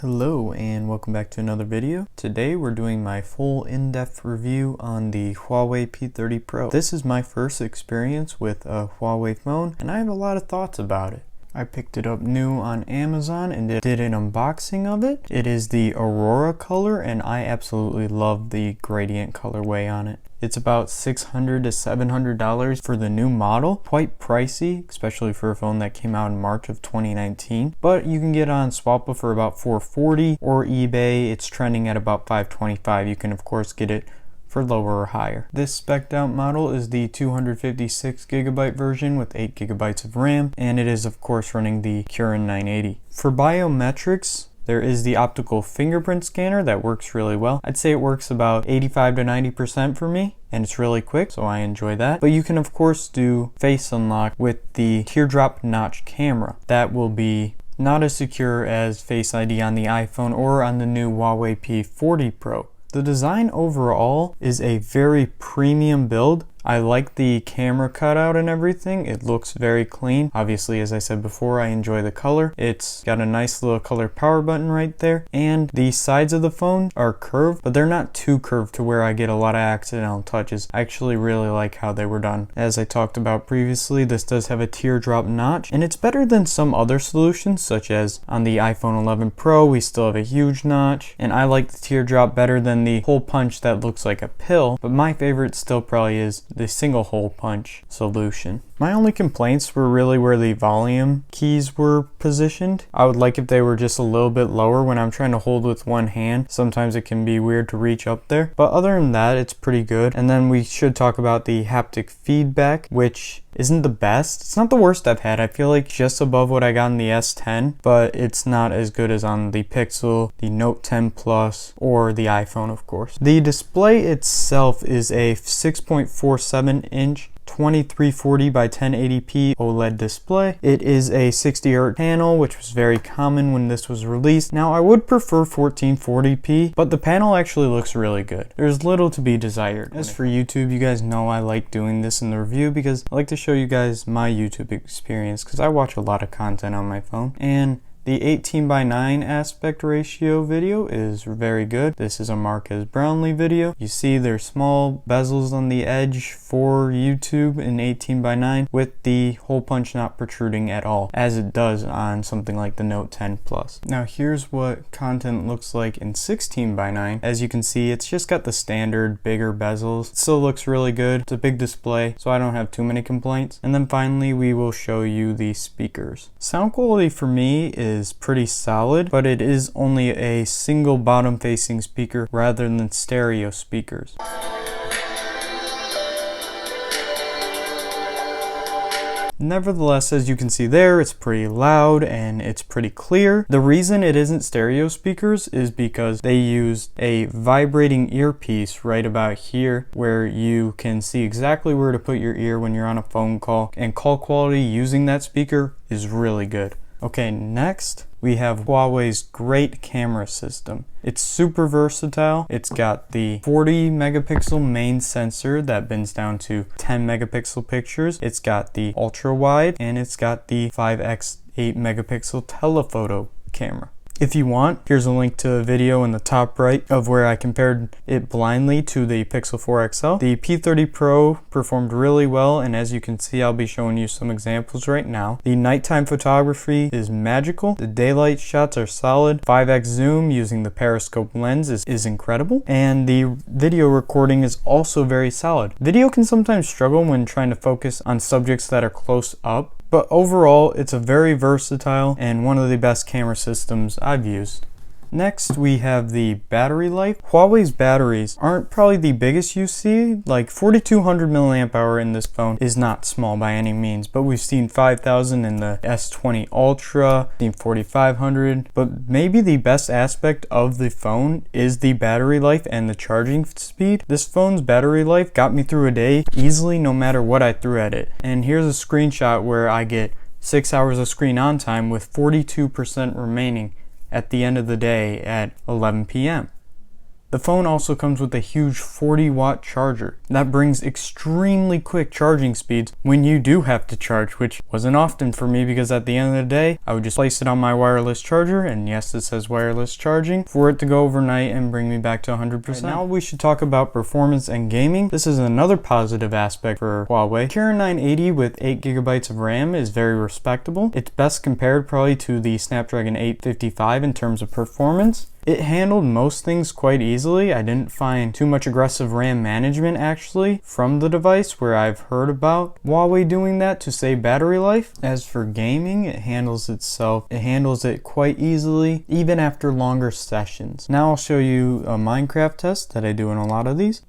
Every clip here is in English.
Hello and welcome back to another video. Today we're doing my full in-depth review on the Huawei P30 Pro. This is my first experience with a Huawei phone and I have a lot of thoughts about it. I picked it up new on Amazon and did an unboxing of it. It is the Aurora color and I absolutely love the gradient colorway on it. It's about $600 to $700 for the new model. Quite pricey, especially for a phone that came out in March of 2019. But you can get it on Swappa for about $440 or eBay. It's trending at about $525. You can of course get it for lower or higher. This spec'd out model is the 256GB version with 8GB of RAM, and it is of course running the Kirin 980. For biometrics, there is the optical fingerprint scanner that works really well. I'd say it works about 85 to 90% for me, and it's really quick, so I enjoy that. But you can of course do face unlock with the teardrop notch camera. That will be not as secure as Face ID on the iPhone or on the new Huawei P30 Pro. The design overall is a very premium build. I like the camera cutout and everything. It looks very clean. Obviously, as I said before, I enjoy the color. It's got a nice little color power button right there. And the sides of the phone are curved, but they're not too curved to where I get a lot of accidental touches. I actually really like how they were done. As I talked about previously, this does have a teardrop notch, and it's better than some other solutions, such as on the iPhone 11 Pro, we still have a huge notch. And I like the teardrop better than the hole punch that looks like a pill, but my favorite still probably is the single hole punch solution. My only complaints were really where the volume keys were positioned. I would like if they were just a little bit lower when I'm trying to hold with one hand. Sometimes it can be weird to reach up there, but other than that, it's pretty good. And then we should talk about the haptic feedback, which isn't the best. It's not the worst I've had. I feel like just above what I got in the S10, but it's not as good as on the Pixel, the Note 10 Plus, or the iPhone, of course. The display itself is a 6.47-inch 2340 by 1080p OLED display. It is a 60Hz panel, which was very common when this was released. Now, I would prefer 1440p, but the panel actually looks really good. There's little to be desired. As for YouTube, you guys know I like doing this in the review because I like to show you guys my YouTube experience because I watch a lot of content on my phone, and the 18:9 aspect ratio video is very good. This is a Marques Brownlee video. You see there's small bezels on the edge for YouTube in 18:9 with the hole punch not protruding at all, as it does on something like the Note 10 Plus. Now here's what content looks like in 16:9. As you can see, it's just got the standard bigger bezels. It still looks really good. It's a big display, so I don't have too many complaints. And then finally, we will show you the speakers. Sound quality for me is pretty solid, but it is only a single bottom facing speaker rather than stereo speakers. Nevertheless, as you can see there, it's pretty loud and it's pretty clear. The reason it isn't stereo speakers is because they use a vibrating earpiece right about here where you can see exactly where to put your ear when you're on a phone call, and call quality using that speaker is really good. Okay, next we have Huawei's great camera system. It's super versatile. It's got the 40 megapixel main sensor that bends down to 10 megapixel pictures. It's got the ultra wide, and it's got the 5x 8 megapixel telephoto camera. If you want, here's a link to a video in the top right of where I compared it blindly to the Pixel 4 XL. The P30 Pro performed really well, and as you can see, I'll be showing you some examples right now. The nighttime photography is magical. The daylight shots are solid. 5x zoom using the periscope lens is incredible. And the video recording is also very solid. Video can sometimes struggle when trying to focus on subjects that are close up, but overall, it's a very versatile and one of the best camera systems I've used. Next, we have the battery life. Huawei's batteries aren't probably the biggest you see. Like 4200 milliamp hour in this phone is not small by any means, but we've seen 5000 in the S20 Ultra, seen 4500, but maybe the best aspect of the phone is the battery life and the charging speed. This phone's battery life got me through a day easily no matter what I threw at it. And here's a screenshot where I get 6 hours of screen on time with 42% remaining at the end of the day at 11 p.m. The phone also comes with a huge 40-watt charger. That brings extremely quick charging speeds when you do have to charge, which wasn't often for me because at the end of the day, I would just place it on my wireless charger, and yes, it says wireless charging, for it to go overnight and bring me back to 100%. Right, now we should talk about performance and gaming. This is another positive aspect for Huawei. Kirin 980 with 8GB of RAM is very respectable. It's best compared probably to the Snapdragon 855 in terms of performance. It handled most things quite easily. I didn't find too much aggressive RAM management actually from the device, where I've heard about Huawei doing that to save battery life. As for gaming, it handles it quite easily, even after longer sessions. Now I'll show you a Minecraft test that I do in a lot of these.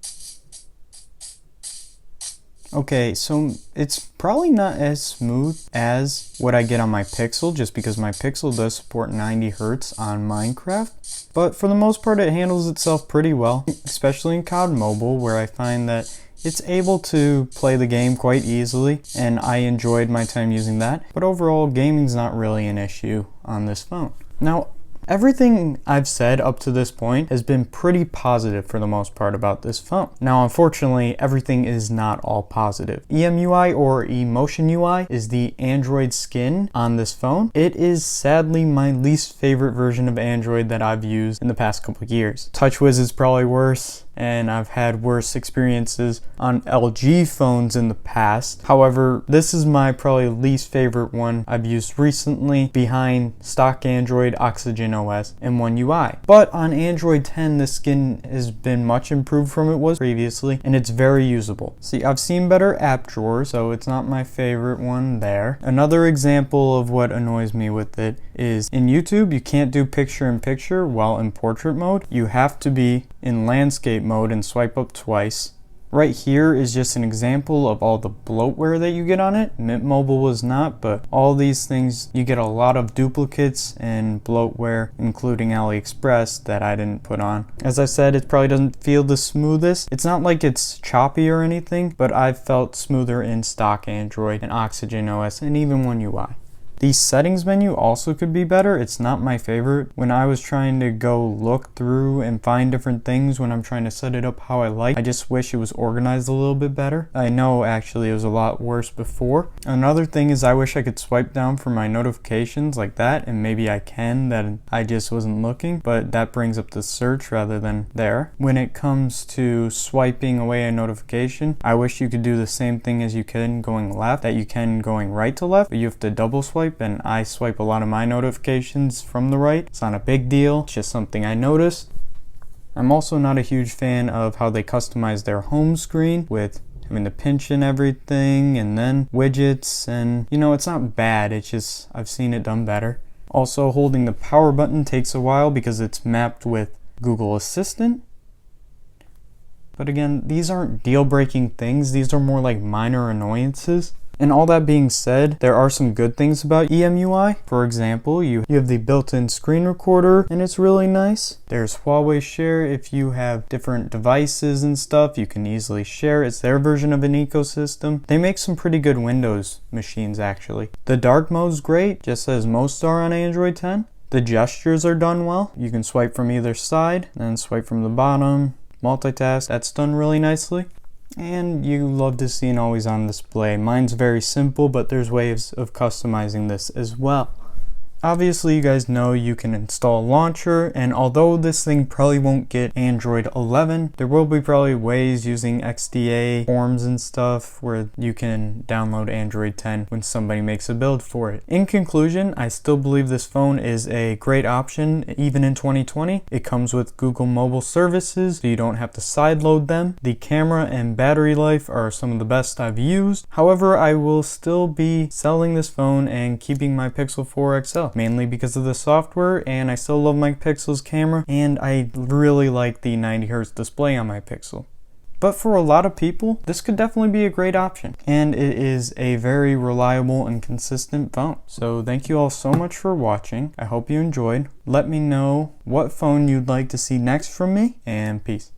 Okay, so it's probably not as smooth as what I get on my Pixel, just because my Pixel does support 90 Hz on Minecraft. But for the most part, it handles itself pretty well, especially in COD Mobile, where I find that it's able to play the game quite easily, and I enjoyed my time using that. But overall, gaming's not really an issue on this phone. Now, everything I've said up to this point has been pretty positive for the most part about this phone. Now, unfortunately, everything is not all positive. EMUI, or Emotion UI, is the Android skin on this phone. It is sadly my least favorite version of Android that I've used in the past couple of years. TouchWiz is probably worse, and I've had worse experiences on LG phones in the past. However, this is my probably least favorite one I've used recently, behind stock Android, Oxygen OS, and One UI. But on Android 10, the skin has been much improved from it was previously, and it's very usable. See, I've seen better app drawers, so it's not my favorite one there. Another example of what annoys me with it is in YouTube, you can't do picture-in-picture while in portrait mode. You have to be in landscape mode and swipe up twice. Right here is just an example of all the bloatware that you get on it. Mint Mobile was not, but all these things, you get a lot of duplicates and bloatware, including AliExpress, that I didn't put on. As I said, it probably doesn't feel the smoothest. It's not like it's choppy or anything, but I've felt smoother in stock Android and Oxygen OS and even One UI. The settings menu also could be better. It's not my favorite. When I was trying to go look through and find different things when I'm trying to set it up how I like, I just wish it was organized a little bit better. I know actually it was a lot worse before. Another thing is I wish I could swipe down for my notifications like that, and maybe I can, that I just wasn't looking, but that brings up the search rather than there. When it comes to swiping away a notification, I wish you could do the same thing as you can going left, that you can going right to left, but you have to double swipe, and I swipe a lot of my notifications from the right. It's not a big deal, it's just something I noticed. I'm also not a huge fan of how they customize their home screen with having to pinch and everything, and then widgets, and you know, it's not bad, it's just I've seen it done better. Also, holding the power button takes a while because it's mapped with Google Assistant. But again, these aren't deal-breaking things, these are more like minor annoyances. And all that being said, there are some good things about EMUI. For example, you have the built-in screen recorder, and it's really nice. There's Huawei Share. If you have different devices and stuff, you can easily share. It's their version of an ecosystem. They make some pretty good Windows machines, actually. The dark mode's great, just as most are on Android 10. The gestures are done well. You can swipe from either side, then swipe from the bottom. Multitask, that's done really nicely. And you love to see an always on display. Mine's very simple, but there's ways of customizing this as well. Obviously, you guys know you can install a launcher, and although this thing probably won't get Android 11, there will be probably ways using XDA forms and stuff where you can download Android 10 when somebody makes a build for it. In conclusion, I still believe this phone is a great option even in 2020. It comes with Google mobile services, so you don't have to sideload them. The camera and battery life are some of the best I've used. However, I will still be selling this phone and keeping my Pixel 4 XL. Mainly because of the software, and I still love my Pixel's camera, and I really like the 90 Hz display on my Pixel. But for a lot of people, this could definitely be a great option, and it is a very reliable and consistent phone. So thank you all so much for watching. I hope you enjoyed. Let me know what phone you'd like to see next from me, and peace.